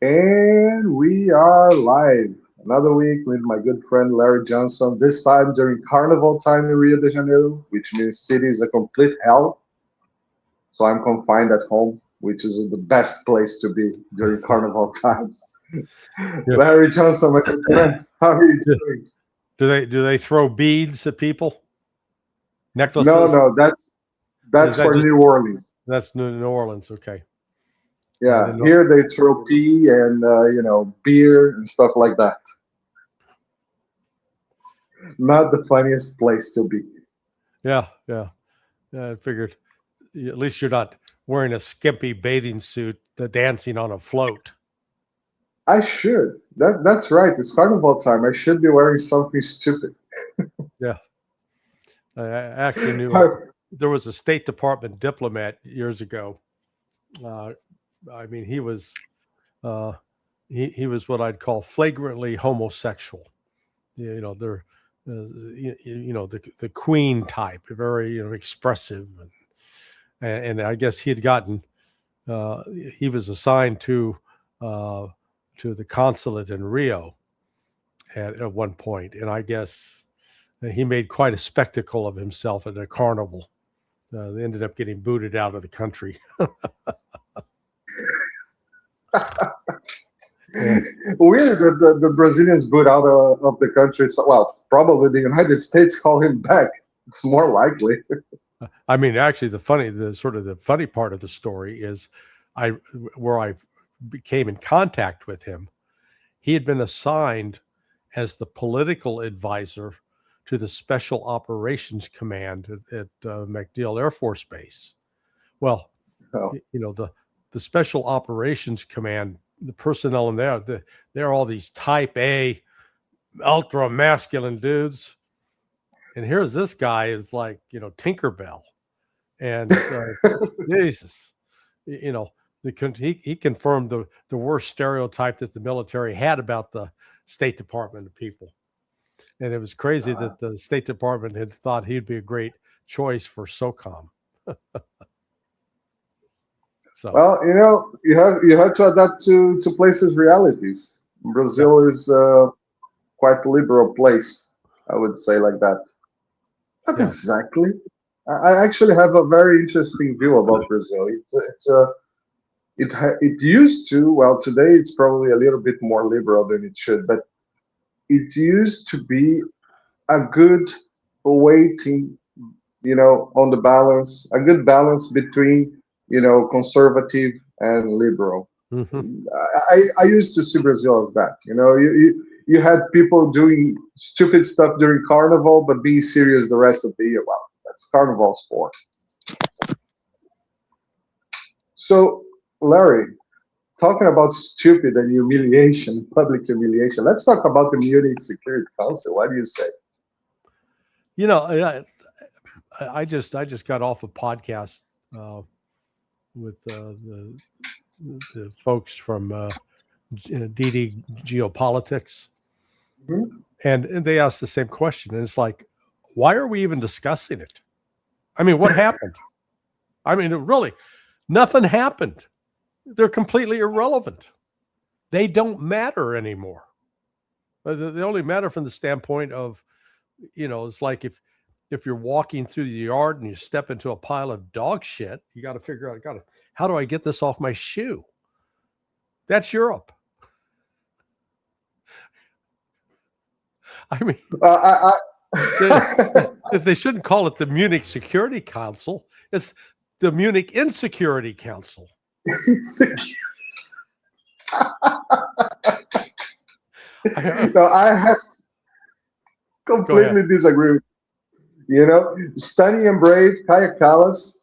And we are live. Another week with my good friend Larry Johnson, this time during Carnival time in Rio de Janeiro, which means city is a complete hell. So I'm confined at home, which is the best place to be during Carnival times. Yeah. Larry Johnson, my good friend, how are you Do doing? they throw beads at people? No, Necklaces? no, Is that's that for just New Orleans. that's New Orleans? Okay. I Yeah, didn't know. here they throw pee and beer and stuff like that. Not the funniest place to be. Yeah, yeah. I figured at least you're not wearing a skimpy bathing suit, dancing on a float. I should. That's right. It's carnival time. I should be wearing something stupid. Yeah. I actually knew How- there was a State Department diplomat years ago. Uh, I mean, uh, he was what I'd call flagrantly homosexual. They're the queen type, very expressive, and I guess he had gotten he was assigned uh, to the consulate in Rio at one point, and I guess he made quite a spectacle of himself at a carnival. They ended up getting booted out of the country. Yeah, Weird that the Brazilians boot out of the country. So, well, probably the United States call him back. It's more likely. I mean, actually, the funny part of the story is, I where I came in contact with him. He had been assigned as the political advisor to the Special Operations Command at MacDill Air Force Base. Well, Oh. the Special Operations Command, the personnel in there, they're all these Type A, ultra masculine dudes, and here's this guy is like Tinkerbell, and Jesus, you know, he confirmed the worst stereotype that the military had about the State Department of people. And it was crazy Uh, that the State Department had thought he'd be a great choice for SOCOM. So, well, you have to adapt to places' realities. yeah, Brazil is quite a liberal place, I would say like that. Not yeah, exactly. I actually have a very interesting view about Brazil. It used to, well, today it's probably a little bit more liberal than it should, but it used to be a good weighting, on the balance, a good balance between, conservative and liberal. hmm, I used to see Brazil as that. You had people doing stupid stuff during Carnival, but being serious the rest of the year. Well, that's Carnival sport. So, Larry, talking about stupid and humiliation, public humiliation, let's talk about the Munich Security Council. What do you say? you know, I just got off a podcast uh, with the folks from DD Geopolitics, Mhm. and they asked the same question, and it's like, why are we even discussing it? I mean, what happened? I mean, really, nothing happened. They're completely irrelevant. They don't matter anymore. They only matter from the standpoint of, it's like if you're walking through the yard and you step into a pile of dog shit, you got to figure out, how do I get this off my shoe? That's Europe. I mean, they, I, they shouldn't call it the Munich Security Council. It's the Munich Insecurity Council. I, no, I have to go ahead. completely disagree with you. Stunning and brave, Kaya Kallas,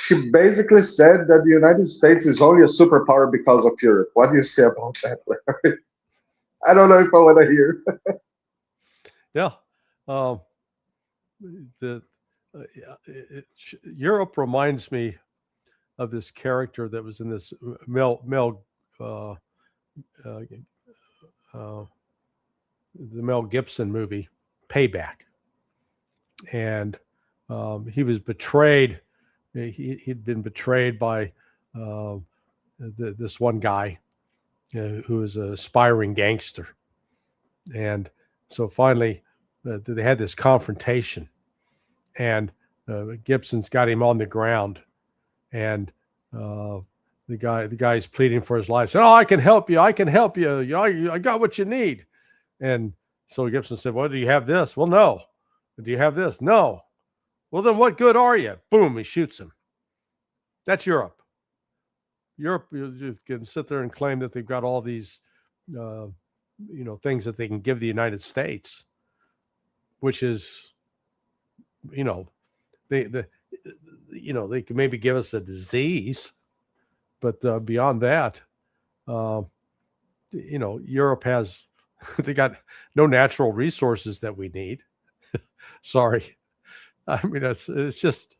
she basically said that the United States is only a superpower because of Europe. What do you say about that, Larry? I don't know if I want to hear. Yeah. Um, the yeah, Europe reminds me of this character that was in this Mel uh, uh, uh, the Mel Gibson movie Payback, and he was betrayed. He'd been betrayed by uh, this one guy, who was an aspiring gangster. And so finally, they had this confrontation, and Gibson's got him on the ground, and the guy's pleading for his life. Said, "Oh, I can help you. I can help you. I got what you need." And so Gibson said, "Well, do you have this?" "Well, no." "Do you have this?" "No." "Well, then what good are you?" Boom, he shoots him. That's Europe. Europe, you can sit there and claim that they've got all these, things that they can give the United States, which is, they can maybe give us a disease, but beyond that, Europe has, they got no natural resources that we need. Sorry. I mean, it's just,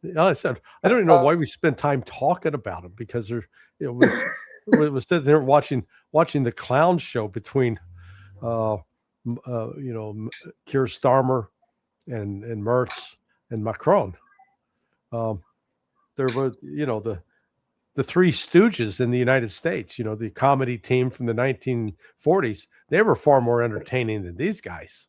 like I said, I don't even know why we spend time talking about them, because they're, we're sitting there watching the clown show between, Keir Starmer and Merz and Macron. There were, the Three Stooges in the United States, the comedy team from the 1940s. They were far more entertaining than these guys.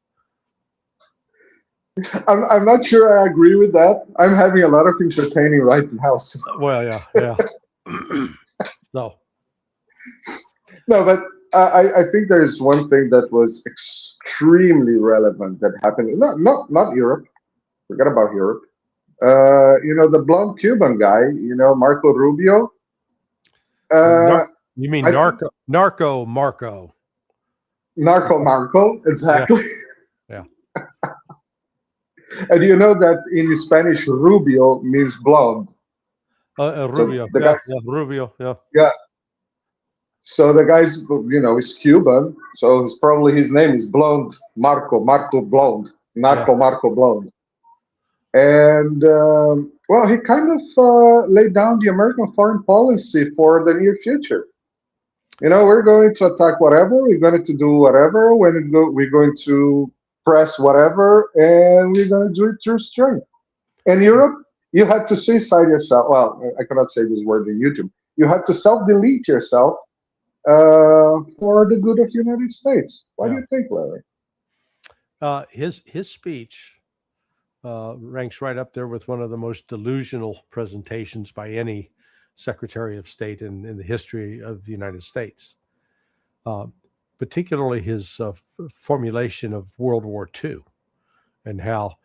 I'm not sure I agree with that. I'm having a lot of entertaining right now. So. Well, yeah. So. No, but I think there's one thing that was extremely relevant that happened. Not Europe. Forget about Europe. The blonde Cuban guy, Marco Rubio. You mean Narco Marco? Narco Marco, exactly. Yeah. And you know that in Spanish, Rubio means blonde. Rubio. So Rubio. Yeah. Yeah. So the guy's, is Cuban. So his name is Blonde Marco Blonde. Marco Blonde. And, he kind of laid down the American foreign policy for the near future. We're going to attack whatever, we're going to do whatever, we're going to press whatever, and we're going to do it through strength. In Europe, you had to suicide yourself. Well, I cannot say this word in YouTube. You had to self-delete yourself for the good of the United States. What do you think, Larry? His speech ranks right up there with one of the most delusional presentations by any Secretary of State in the history of the United States. Particularly his formulation of World War II, and how,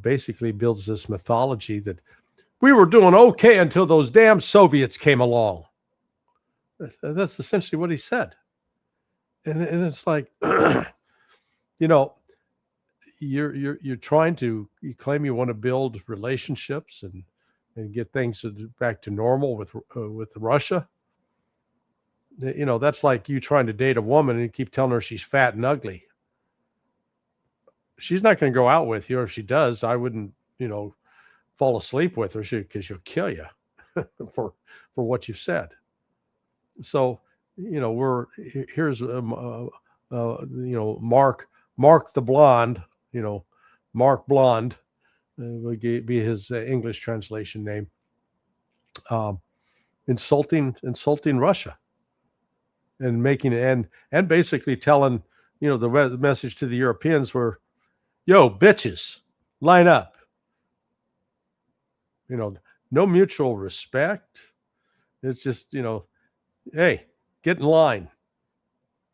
basically builds this mythology that we were doing okay until those damn Soviets came along. That's essentially what he said. And it's like, you're trying to, you claim you want to build relationships and get things back to normal with Russia. That's like you trying to date a woman and you keep telling her she's fat and ugly. She's not going to go out with you. Or if she does, I wouldn't, fall asleep with her because she'll kill you for what you've said. So, here's, Mark the Blonde, Mark Blonde, would be his English translation name, insulting Russia. And making and basically telling, the message to the Europeans were, yo, bitches, line up. No mutual respect. It's just, hey, get in line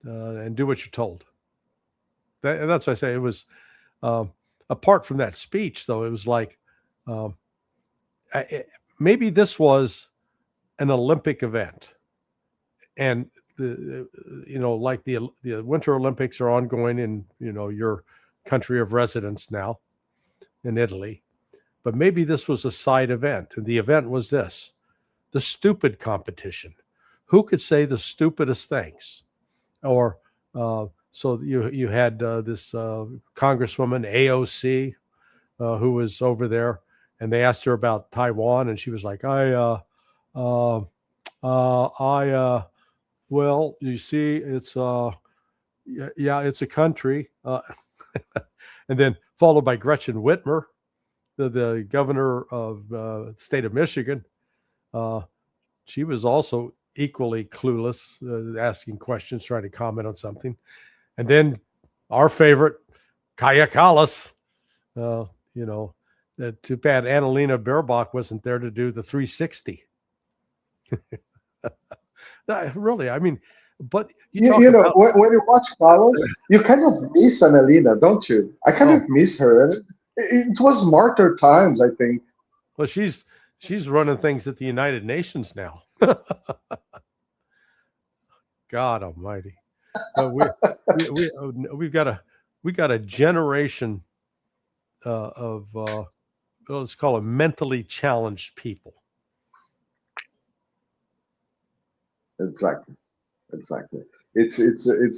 and do what you're told. That's what I say. It was, apart from that speech, though, it was like, maybe this was an Olympic event. And like the Winter Olympics are ongoing in, your country of residence now in Italy, but maybe this was a side event. And the event was this, the stupid competition. Who could say the stupidest things? Or, so you had this Congresswoman AOC who was over there, and they asked her about Taiwan, and she was like, well, you see, it's it's a country, and then followed by Gretchen Whitmer, the governor of the state of Michigan. She was also equally clueless, asking questions, trying to comment on something. And then our favorite, Kaya Kallas, too bad Annalena Baerbock wasn't there to do the 360. Really, I mean, but you know, when you watch Carlos, you kind of miss Annalena, don't you? I kind of miss her. And it was martyr times, I think. Well, she's running things at the United Nations now. God Almighty, we've got a generation of let's call it mentally challenged people. Exactly. It's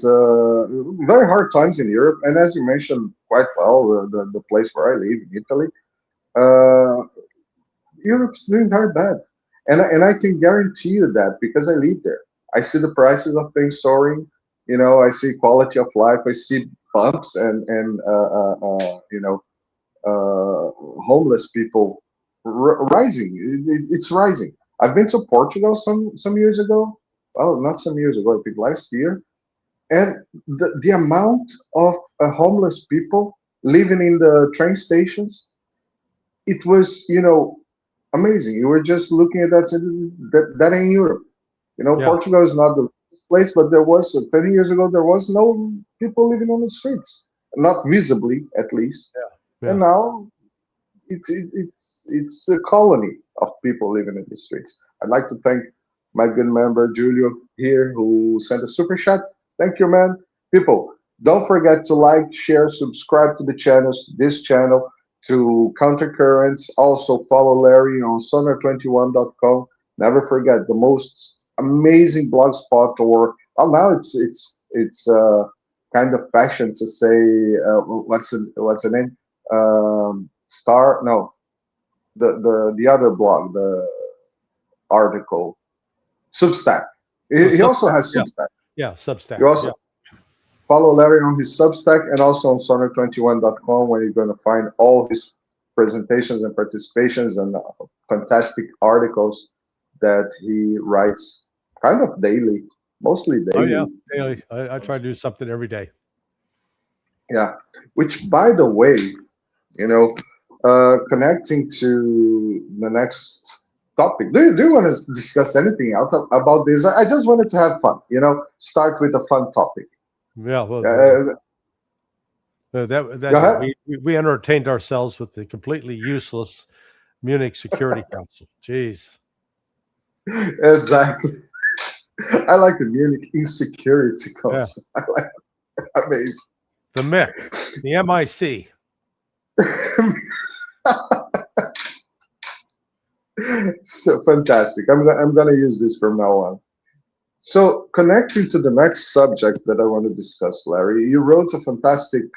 very hard times in Europe, and as you mentioned quite well, the place where I live in Italy, Europe's doing very bad, and I can guarantee you that because I live there. I see the prices of things soaring. You know, I see quality of life. I see bumps and homeless people rising. It's rising. I've been to Portugal some years ago. Well, not some years ago. I think last year, and the amount of homeless people living in the train stations, it was amazing. You were just looking at that, that ain't Europe. Yeah. Portugal is not the place, but there was 30 years ago there was no people living on the streets, not visibly at least. Yeah. And now it's a colony of people living in the streets. I'd like to thank my good member Julio here who sent a super chat. Thank you, man. People, don't forget to like, share, subscribe to the channels, this channel, to Countercurrents. Also follow Larry on sonar21.com. Never forget the most amazing blog spot, or well, now it's kind of fashion to say what's the name? Star? No, the other blog, the article, Substack. He also has Substack. Yeah, Substack. You also follow Larry on his Substack and also on sonar21.com, where you're going to find all his presentations and participations and fantastic articles that he writes kind of daily, mostly daily. Oh, yeah, daily. I try to do something every day. Yeah, which, by the way, connecting to the next topic. Do you want to discuss anything else about this? I just wanted to have fun, start with a fun topic. Yeah, well, we entertained ourselves with the completely useless Munich Security Council. Jeez. Exactly. I like the Munich Insecurity Council. Yeah. I like it. Amazing. The MIC, the MIC. So fantastic. I'm gonna use this from now on. So connecting to the next subject that I want to discuss, Larry, you wrote a fantastic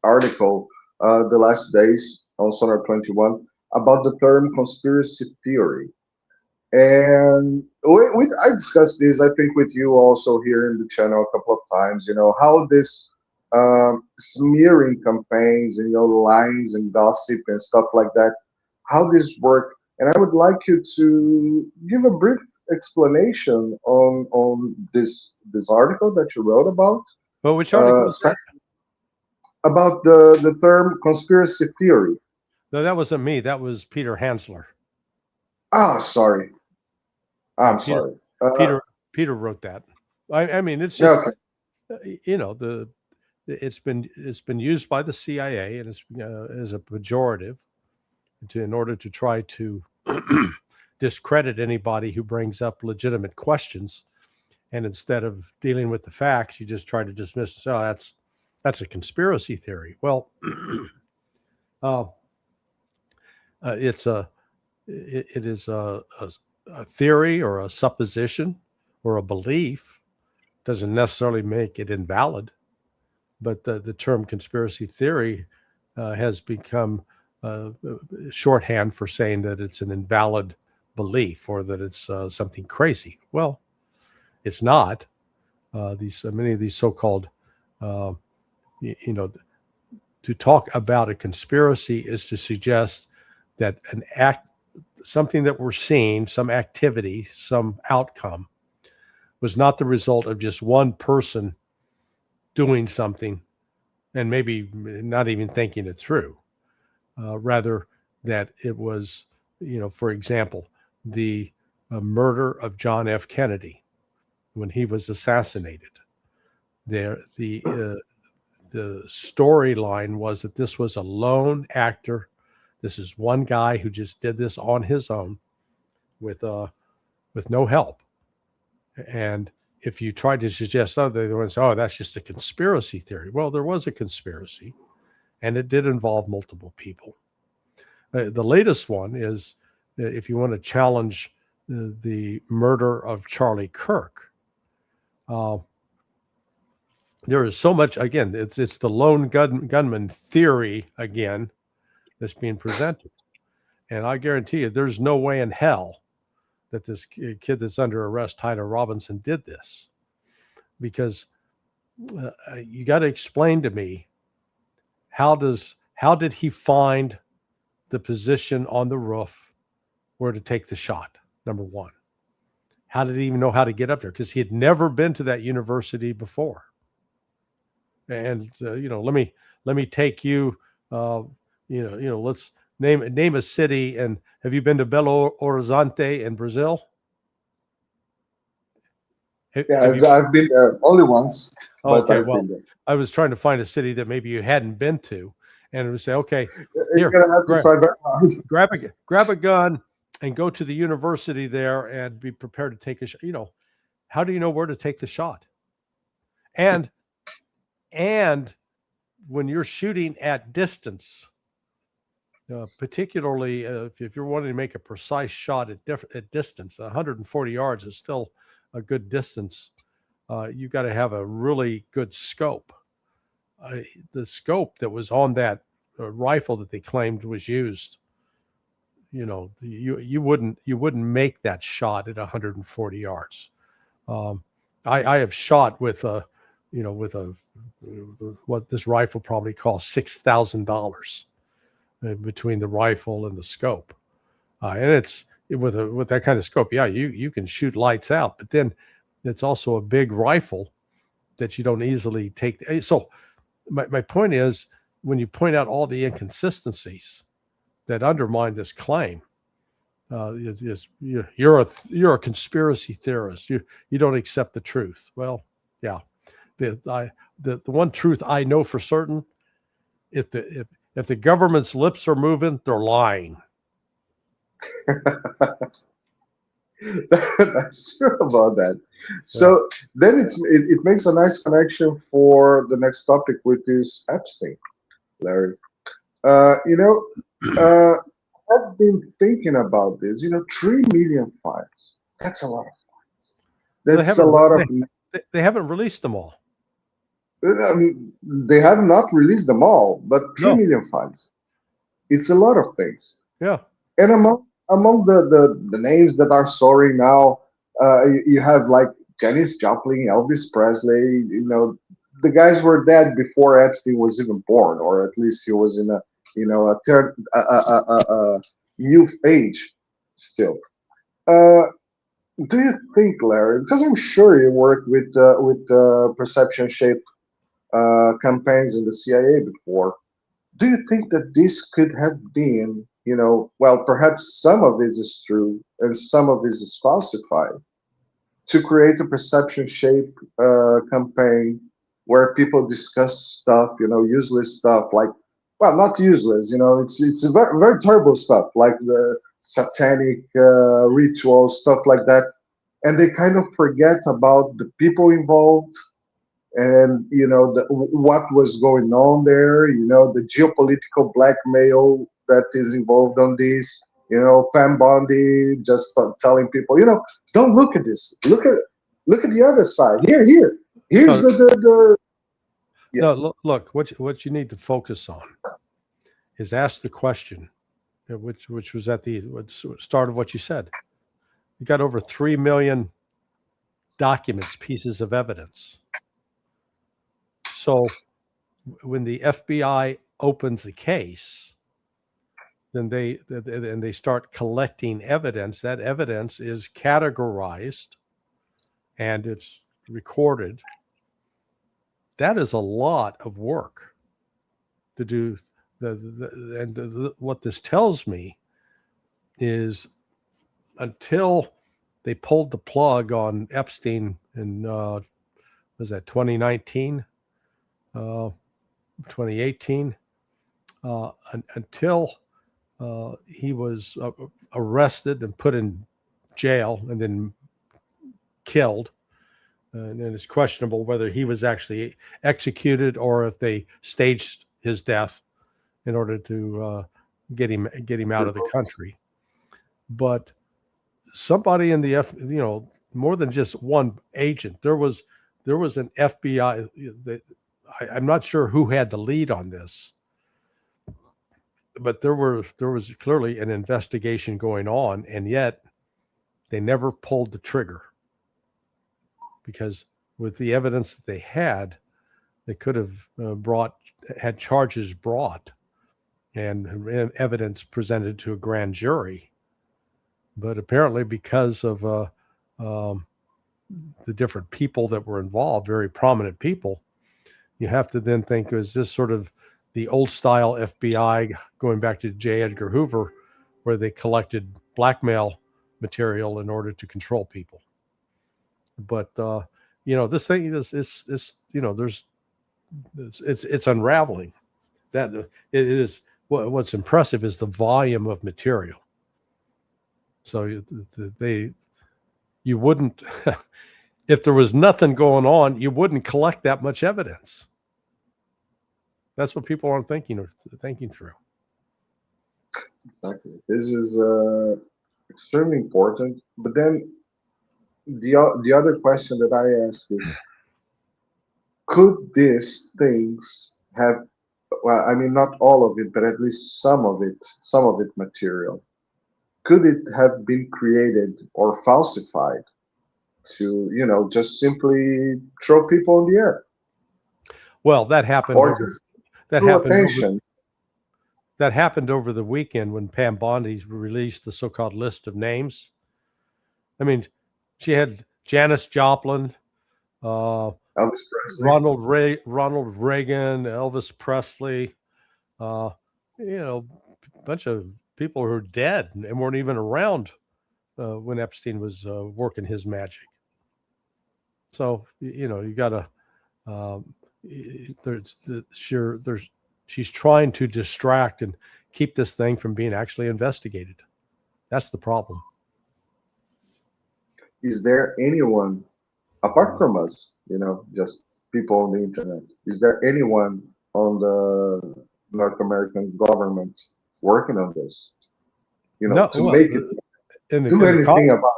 article the last days on Sonar 21 about the term conspiracy theory. And I discussed this, I think, with you also here in the channel a couple of times, how this smearing campaigns and, lines and gossip and stuff like that, how this work. And I would like you to give a brief explanation on this article that you wrote about. Well, which article was that? About the term conspiracy theory. No, that wasn't me. That was Peter Hansler. Oh, sorry. I'm sorry. Peter wrote that. I mean, it's just it's been used by the CIA and it's as a pejorative in order to try to discredit anybody who brings up legitimate questions, and instead of dealing with the facts, you just try to dismiss. Oh, that's a conspiracy theory. Well, it is a theory or a supposition or a belief. Doesn't necessarily make it invalid, but the term conspiracy theory has become shorthand for saying that it's an invalid belief or that it's something crazy. Well, it's not. Many of these so-called, to talk about a conspiracy is to suggest that an act something that we're seeing, some activity, some outcome, was not the result of just one person doing something and maybe not even thinking it through. Rather, that it was, for example, the murder of John F. Kennedy when he was assassinated. The storyline was that this was a lone actor. This is one guy who just did this on his own with no help. And if you tried to suggest other ones, oh, that's just a conspiracy theory. Well, there was a conspiracy, and it did involve multiple people. The latest one is, if you want to challenge the murder of Charlie Kirk, there is so much, again, it's the lone gunman theory again that's being presented. And I guarantee you, there's no way in hell that this kid that's under arrest, Tyler Robinson, did this. Because you got to explain to me, how did he find the position on the roof where to take the shot, number one? How did he even know how to get up there? Because he had never been to that university before. And let me take you. Let's name a city. And have you been to Belo Horizonte in Brazil? I've been there only once. Okay, well, I was trying to find a city that maybe you hadn't been to, and it would say, okay, here, grab a gun and go to the university there and be prepared to take a shot. How do you know where to take the shot? And when you're shooting at distance, particularly if you're wanting to make a precise shot at distance, 140 yards is still a good distance. You've got to have a really good scope. The scope that was on that rifle that they claimed was used, you wouldn't make that shot at 140 yards. I have shot with what this rifle probably cost $6,000 between the rifle and the scope, and it's with that kind of scope. Yeah, you can shoot lights out, but then it's also a big rifle that you don't easily take. So my point is, when you point out all the inconsistencies that undermine this claim, you're a conspiracy theorist. You don't accept the truth. Well, yeah, the one truth I know for certain, if the government's lips are moving, they're lying. That's true about that. So then it makes a nice connection for the next topic, which is Epstein, Larry. I've been thinking about this. 3 million files. That's a lot of files. That's a lot of. They haven't released them all. I mean, they have not released them all, but 3 million files. It's a lot of things. Yeah. And among the names that are soaring now, you have like Janis Joplin, Elvis Presley. The guys were dead before Epstein was even born, or at least he was in a youth age still. Do you think, Larry? Because I'm sure you worked with perception shape campaigns in the CIA before. Do you think that this could have been, well, perhaps some of this is true and some of this is falsified, to create a perception shape campaign where people discuss stuff, useless stuff, like, well, not useless, it's a very, very terrible stuff, like the satanic rituals, stuff like that, and they kind of forget about the people involved, and what was going on there, the geopolitical blackmail that is involved on this, Pam Bondi just telling people, don't look at this, look at the other side, here's the yeah. No, look, what you need to focus on is ask the question, which was at the start of what you said. You got over 3 million documents, pieces of evidence. So when the FBI opens a case, then they start collecting evidence. That evidence is categorized and it's recorded. That is a lot of work to do. What this tells me is until they pulled the plug on Epstein in was that 2019, 2018, until he was arrested and put in jail and then killed. And it's questionable whether he was actually executed or if they staged his death in order to get him out of the country. But somebody in the more than just one agent. There was an FBI. I'm not sure who had the lead on this, but there was clearly an investigation going on, and yet they never pulled the trigger because with the evidence that they had, they could have had charges brought and evidence presented to a grand jury. But apparently because of the different people that were involved, very prominent people, you have to then think, is this sort of the old style FBI going back to J. Edgar Hoover, where they collected blackmail material in order to control people? But this thing is it's unraveling. That it is what's impressive is the volume of material. So you wouldn't, if there was nothing going on, you wouldn't collect that much evidence. That's what people aren't thinking through. Exactly. This is extremely important. But then the other question that I ask is, could these things have, well, I mean, not all of it, but at least some of it material, could it have been created or falsified to, just simply throw people in the air? Well, that happened. That happened over the weekend when Pam Bondi released the so-called list of names. I mean, she had Janis Joplin, Ronald Reagan, Elvis Presley, a bunch of people who are dead and weren't even around when Epstein was working his magic. So you got to she's trying to distract and keep this thing from being actually investigated. That's the problem. Is there anyone apart from us, just people on the internet? Is there anyone on the North American government working on this? Make it do anything about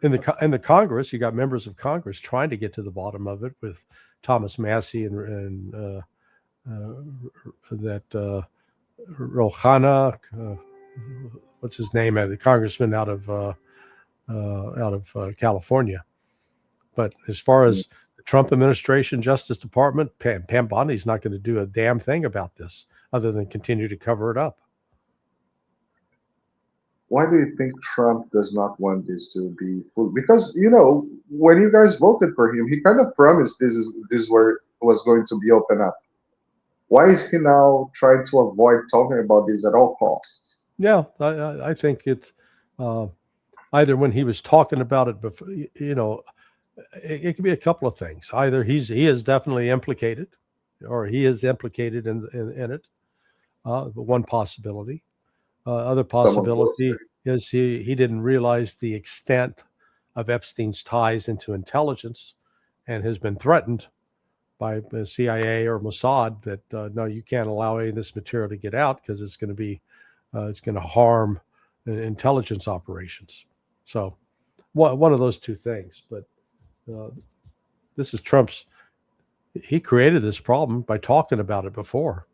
it. In the Congress, you got members of Congress trying to get to the bottom of it with Thomas Massey and that Rohana, what's his name, the congressman out of California. But as far as the Trump administration, Justice Department, Pam Bondi's not going to do a damn thing about this other than continue to cover it up. Why do you think Trump does not want this to be full? Because, when you guys voted for him, he kind of promised this where was going to be open up. Why is he now trying to avoid talking about this at all costs? Yeah, I think it's either when he was talking about it before, it could be a couple of things. Either he is definitely implicated, or he is implicated in it. One possibility. Other possibility is he didn't realize the extent of Epstein's ties into intelligence, and has been threatened by the CIA or Mossad that no, you can't allow any of this material to get out because it's going to harm intelligence operations. So one of those two things. But this is Trump's. He created this problem by talking about it before.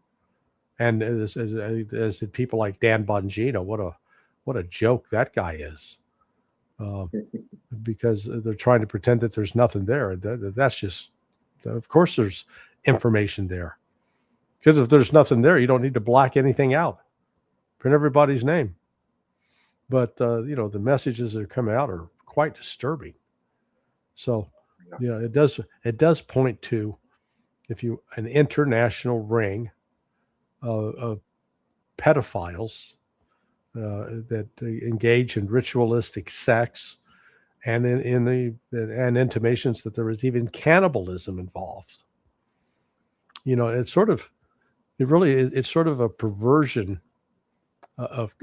And as did people like Dan Bongino. What a joke that guy is, because they're trying to pretend that there's nothing there. That's just, of course, there's information there. Because if there's nothing there, you don't need to black anything out. print everybody's name. But the messages that come out are quite disturbing. So, it does point to an international ring of pedophiles that engage in ritualistic sex, and and intimations that there is even cannibalism involved. It's sort of a perversion of,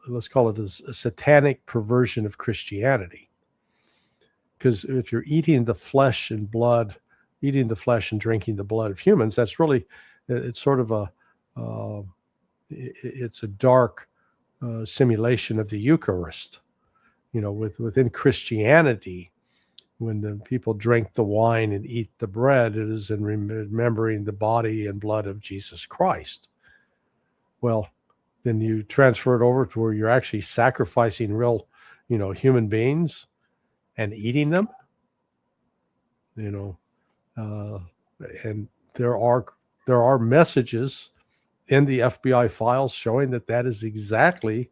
let's call it a satanic perversion of Christianity. Because if you're eating the flesh and drinking the blood of humans, that's really, it's sort of it's a dark simulation of the Eucharist. Within Christianity, when the people drink the wine and eat the bread, it is in remembering the body and blood of Jesus Christ. Well, then you transfer it over to where you're actually sacrificing real, human beings and eating them. And there are messages in the FBI files showing that is exactly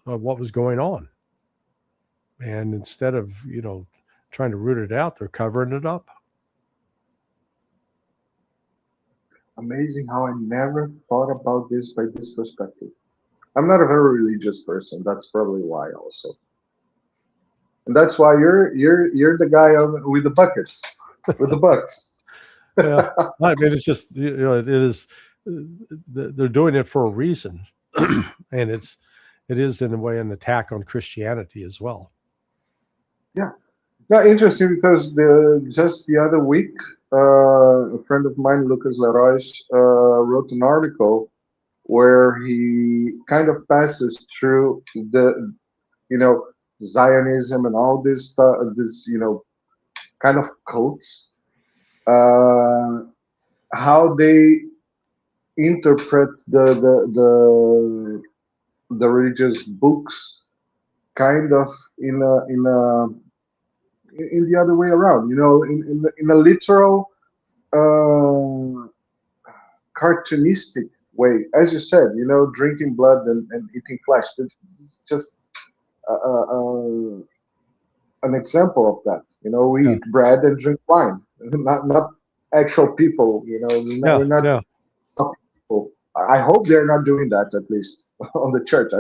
what was going on. And instead of, trying to root it out, they're covering it up. Amazing how I never thought about this by this perspective. I'm not a very religious person. That's probably why also. And that's why you're the guy with the buckets, with the bucks. Yeah, I mean, it's just, it is, they're doing it for a reason. And it is in a way an attack on Christianity as well. Yeah. Yeah, interesting, because just the other week, a friend of mine, Lucas Leroy, wrote an article where he kind of passes through the, Zionism and all this stuff, kind of cults, how they interpret the religious books, kind of in the other way around, in a literal, cartoonistic way, as you said, drinking blood and eating flesh. It's just an example of that. We eat bread and drink wine, not actual people. We're not people. I hope they're not doing that, at least on the church. I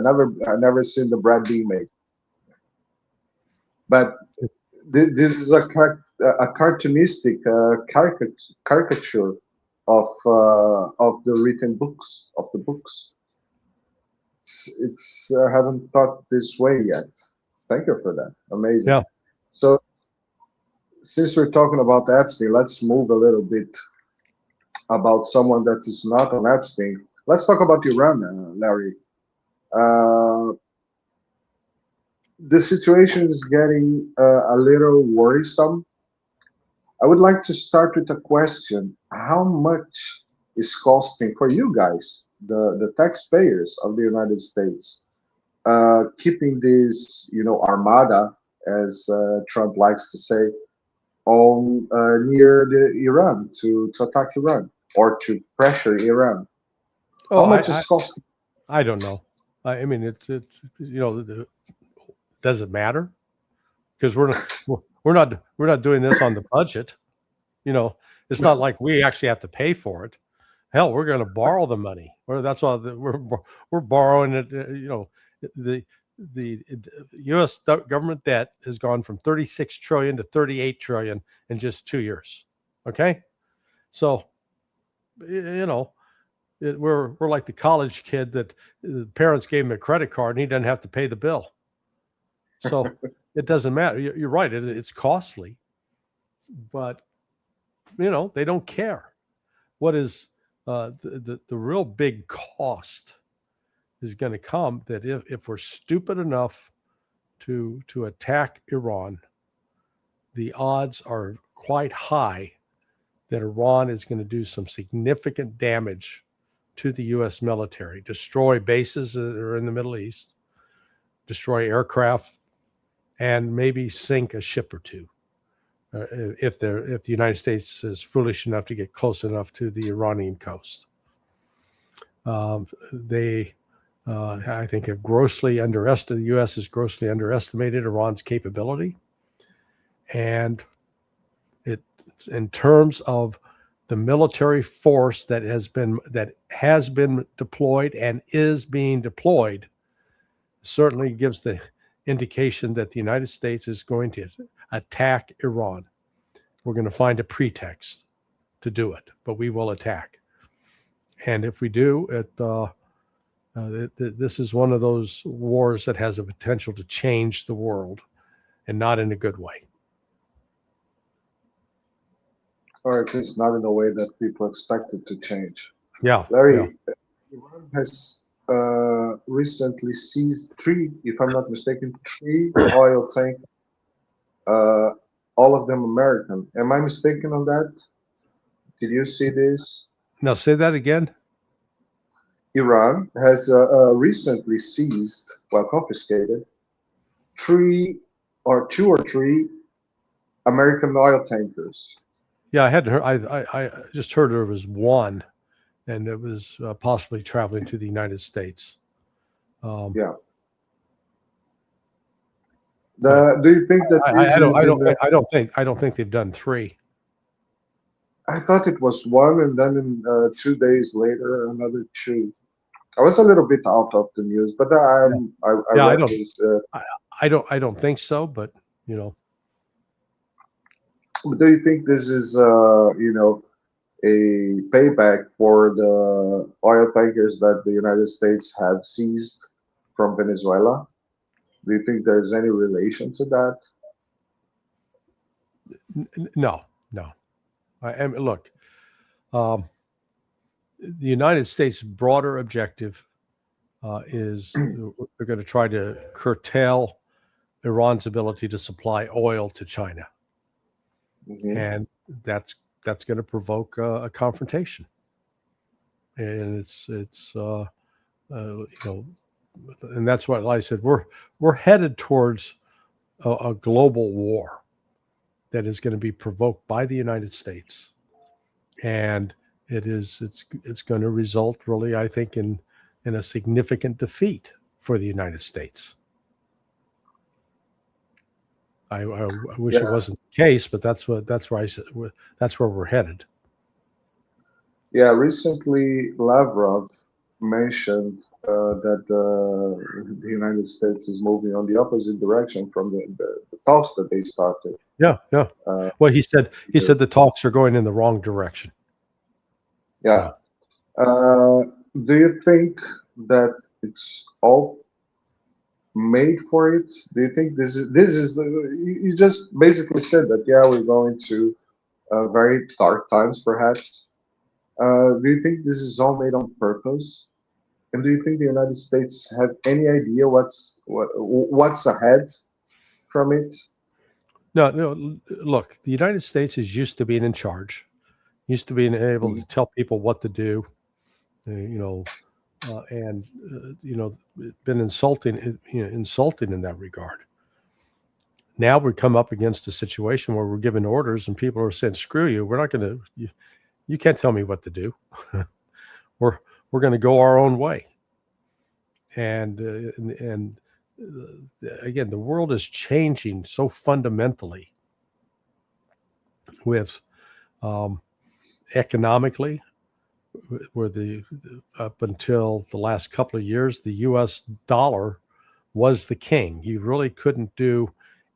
never seen the bread being made, but this is a cartoonistic caricature of the written books, of the books. It's I haven't thought this way yet. Thank you for that. Amazing. Yeah. So since we're talking about Epstein, let's move a little bit about someone that is not on Epstein. Let's talk about Iran, Larry. The situation is getting a little worrisome. I would like to start with a question. How much is costing for you guys, the taxpayers of the United States, keeping this, armada, as Trump likes to say, on near the Iran to attack Iran or to pressure Iran? How much is costing? I don't know. I mean, it's does it matter? Because we're not doing this on the budget. It's not like we actually have to pay for it. Hell, we're going to borrow the money. That's why we're borrowing it. The U.S. government debt has gone from 36 trillion to 38 trillion in just 2 years. Okay, so we're like the college kid that the parents gave him a credit card and he doesn't have to pay the bill. So it doesn't matter. You're right. It's costly, but they don't care. What is the real big cost is going to come that if we're stupid enough to attack Iran, the odds are quite high that Iran is going to do some significant damage to the U.S. military, destroy bases that are in the Middle East, destroy aircraft, and maybe sink a ship or two. If the United States is foolish enough to get close enough to the Iranian coast. I think the U.S. has grossly underestimated Iran's capability, and in terms of the military force that has been deployed and is being deployed, certainly gives the indication that the United States is going to attack Iran. We're going to find a pretext to do it, but we will attack. And if we do, this is one of those wars that has a potential to change the world, and not in a good way. Or at least not in a way that people expect it to change. Yeah. Larry, Iran has recently seized three, if I'm not mistaken, three oil tankers, all of them American. Am I mistaken on that? Did you see this? Now say that again. Iran has recently seized, well, confiscated, two or three American oil tankers. Yeah, I hadn't heard. I just heard there was one, and it was possibly traveling to the United States. Yeah. Do you think that I don't think they've done three. I thought it was one, and then 2 days later, another two. I was a little bit out of the news, but I read this. I don't think so, but you know. Do you think this is a payback for the oil tankers that the United States have seized from Venezuela? Do you think there's any relation to that? No. Look, the United States' broader objective is they're going to try to curtail Iran's ability to supply oil to China, and that's going to provoke a confrontation, and it's and that's what I said. We're headed towards a global war that is going to be provoked by the United States, and it's going to result, really, I think, in a significant defeat for the United States. I wish it wasn't the case, but that's where we're headed. Yeah, recently Lavrov mentioned that the United States is moving on the opposite direction from the talks that they started. Yeah. Well, he said the talks are going in the wrong direction. Yeah. Do you think that it's all made for it? Do you think this is you just basically said that, yeah, we're going to very dark times, perhaps. Do you think this is all made on purpose? And do you think the United States have any idea what's ahead from it? No. Look, the United States is used to being in charge, used to being able to tell people what to do, and been insulting in that regard. Now we come up against a situation where we're giving orders and people are saying, "Screw you! We're not going to. You can't tell me what to do. we're going to go our own way." And again, the world is changing so fundamentally with economically, where up until the last couple of years, the U.S. dollar was the king. You really couldn't do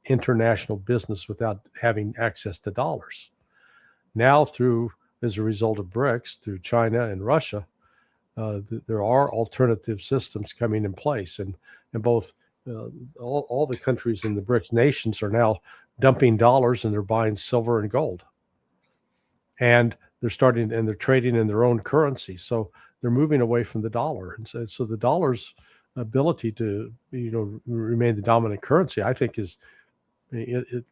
international business without having access to dollars. Now, as a result of BRICS, through China and Russia, there are alternative systems coming in place, and both all the countries in the BRICS nations are now dumping dollars and they're buying silver and gold, and they're trading in their own currency. So they're moving away from the dollar, and so the dollar's ability to remain the dominant currency, I think, is it's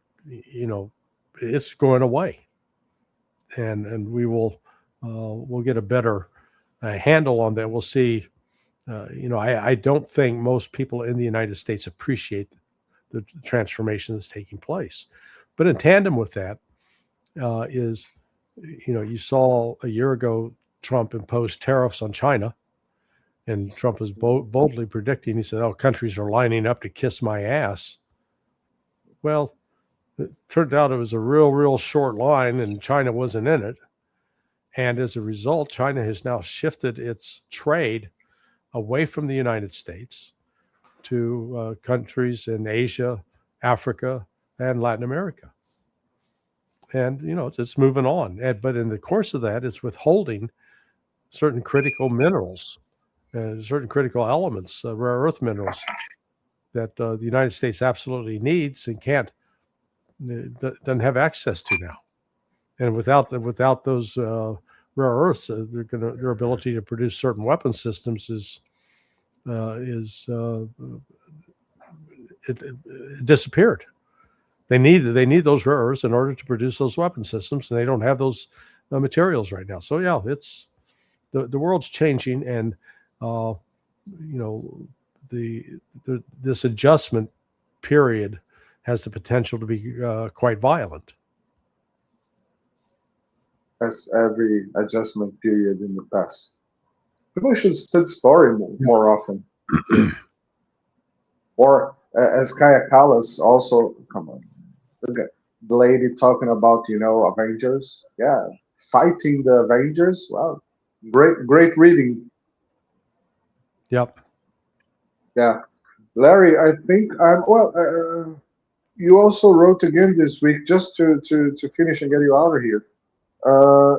going away, and we'll get a better handle on that. We'll see. I don't think most people in the United States appreciate the transformation that's taking place. But in tandem with that is, you saw a year ago Trump imposed tariffs on China, And Trump was boldly predicting, he said, oh, countries are lining up to kiss my ass. Well, it turned out it was a real short line, and China wasn't in it. And as a result, China has now shifted its trade away from the United States to countries in Asia, Africa, and Latin America. And, it's moving on. But in the course of that, it's withholding certain critical minerals, certain critical elements, rare earth minerals that the United States absolutely needs and doesn't have access to now. And without those rare earths, their ability to produce certain weapon systems it disappeared. They need those rare earths in order to produce those weapon systems, and they don't have those materials right now. So yeah, it's the world's changing, and this adjustment period has the potential to be quite violent. As every adjustment period in the past. People should study story more often. Or as Kaya Kallas also, come on, the lady talking about, Avengers. Yeah, fighting the Avengers. Wow, great reading. Yep. Yeah, Larry, I think you also wrote again this week, just to finish and get you out of here.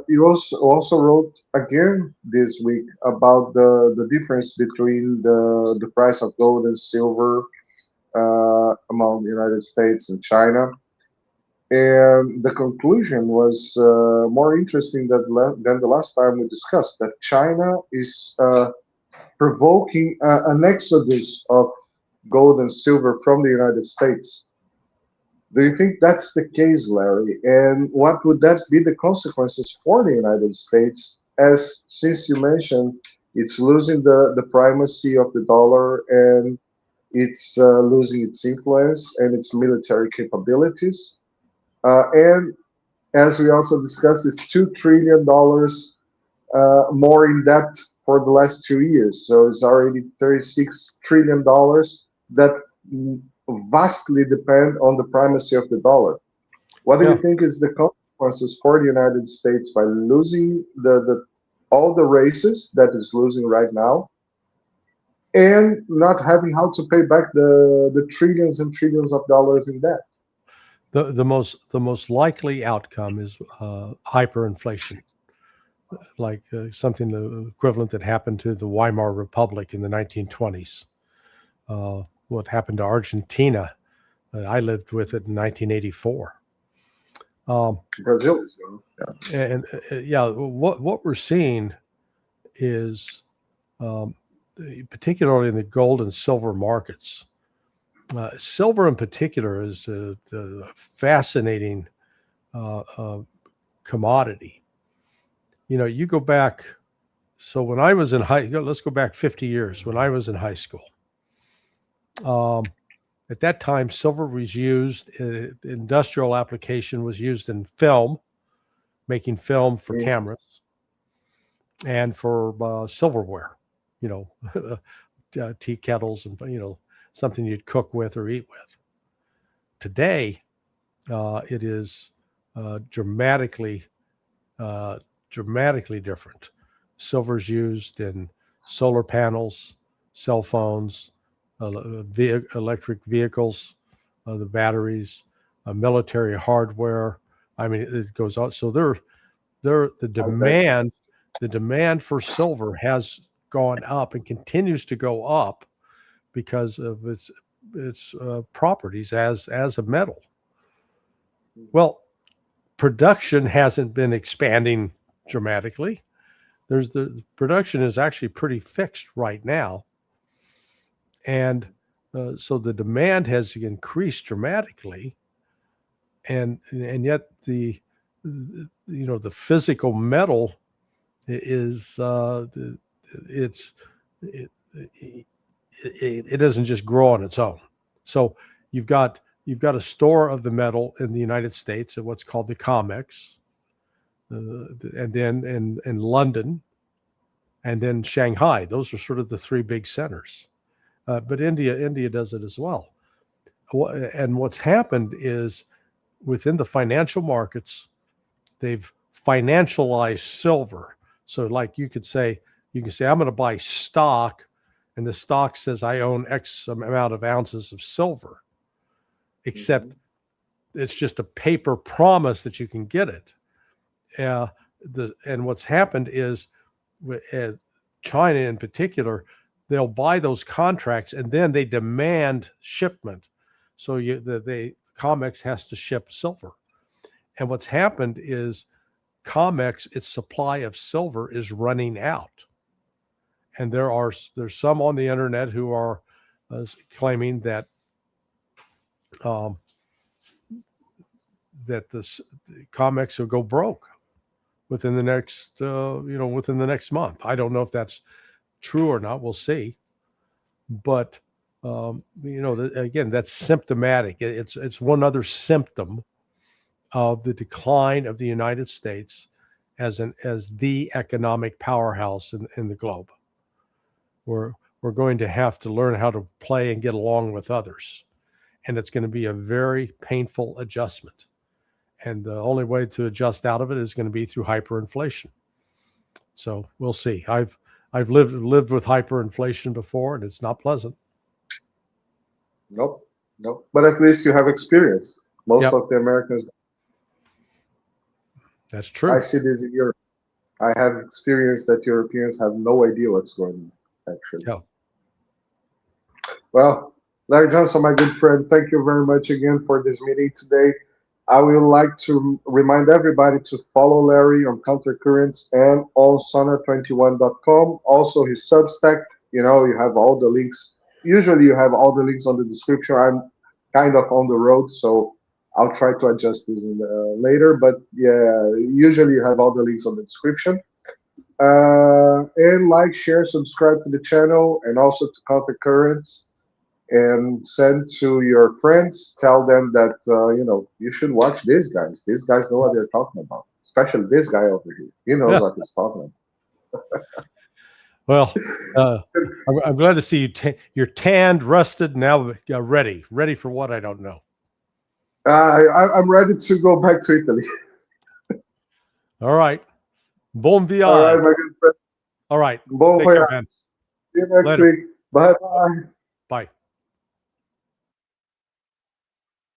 You also wrote again this week about the difference between the price of gold and silver among the United States and China. And the conclusion was more interesting than the last time we discussed, that China is provoking an exodus of gold and silver from the United States. Do you think that's the case, Larry? And what would that be the consequences for the United States, as since you mentioned it's losing the primacy of the dollar, and it's losing its influence and its military capabilities? And as we also discussed, it's $2 trillion more in debt for the last 2 years. So it's already $36 trillion that vastly depend on the primacy of the dollar. What do you think is the consequences for the United States by losing the all the races that is losing right now, and not having how to pay back the trillions and trillions of dollars in debt? The most likely outcome is hyperinflation, like something the equivalent that happened to the Weimar Republic in the 1920s. What happened to Argentina? I lived with it in 1984. Brazil, yeah. And what we're seeing is, particularly in the gold and silver markets. Silver in particular is a fascinating commodity. You go back. So when I was in let's go back 50 years. When I was in high school, at that time, silver was used. Industrial application was used in film, making film for cameras, and for silverware. Tea kettles and something you'd cook with or eat with. Today, it is dramatically different. Silver is used in solar panels, cell phones, electric vehicles, the batteries, military hardware. I mean, it goes on. So the demand for silver has gone up and continues to go up because of its properties as a metal. Well, production hasn't been expanding dramatically. The production is actually pretty fixed right now, and so the demand has increased dramatically, and yet the physical metal is it doesn't just grow on its own. So you've got a store of the metal in the United States at what's called the COMEX, and then in London, and then Shanghai. Those are sort of the three big centers. But India does it as well. And what's happened is within the financial markets, they've financialized silver. So like you can say, I'm going to buy stock, and the stock says I own X amount of ounces of silver, except it's just a paper promise that you can get it. And what's happened is China in particular, they'll buy those contracts and then they demand shipment. So COMEX has to ship silver. And what's happened is COMEX, its supply of silver is running out. And there's some on the internet who are claiming that that the COMEX will go broke within the next month. I don't know if that's true or not. We'll see. But again, that's symptomatic. It's one other symptom of the decline of the United States as the economic powerhouse in the globe. We're going to have to learn how to play and get along with others, and it's going to be a very painful adjustment. And the only way to adjust out of it is going to be through hyperinflation. So we'll see. I've lived with hyperinflation before, and it's not pleasant. Nope. But at least you have experience. Most of the Americans. That's true. I see this in Europe. I have experience that Europeans have no idea what's going on, actually. Yeah. Well, Larry Johnson, my good friend, thank you very much again for this meeting today. I would like to remind everybody to follow Larry on Countercurrents and on Sonar21.com. Also, his Substack. You have all the links. Usually, you have all the links on the description. I'm kind of on the road, so I'll try to adjust this later. But yeah, usually you have all the links on the description. And like, share, subscribe to the channel, and also to Countercurrents. And send to your friends. Tell them that you should watch these guys. These guys know what they're talking about. Especially this guy over here. He knows what he's talking about. Well, I'm glad to see you. You're tanned, rusted, now ready for what? I don't know. I'm ready to go back to Italy. All right. Bon voyage. All right, my good friend. All right. Bon Take voyage. care, man. See you next week. Bye-bye.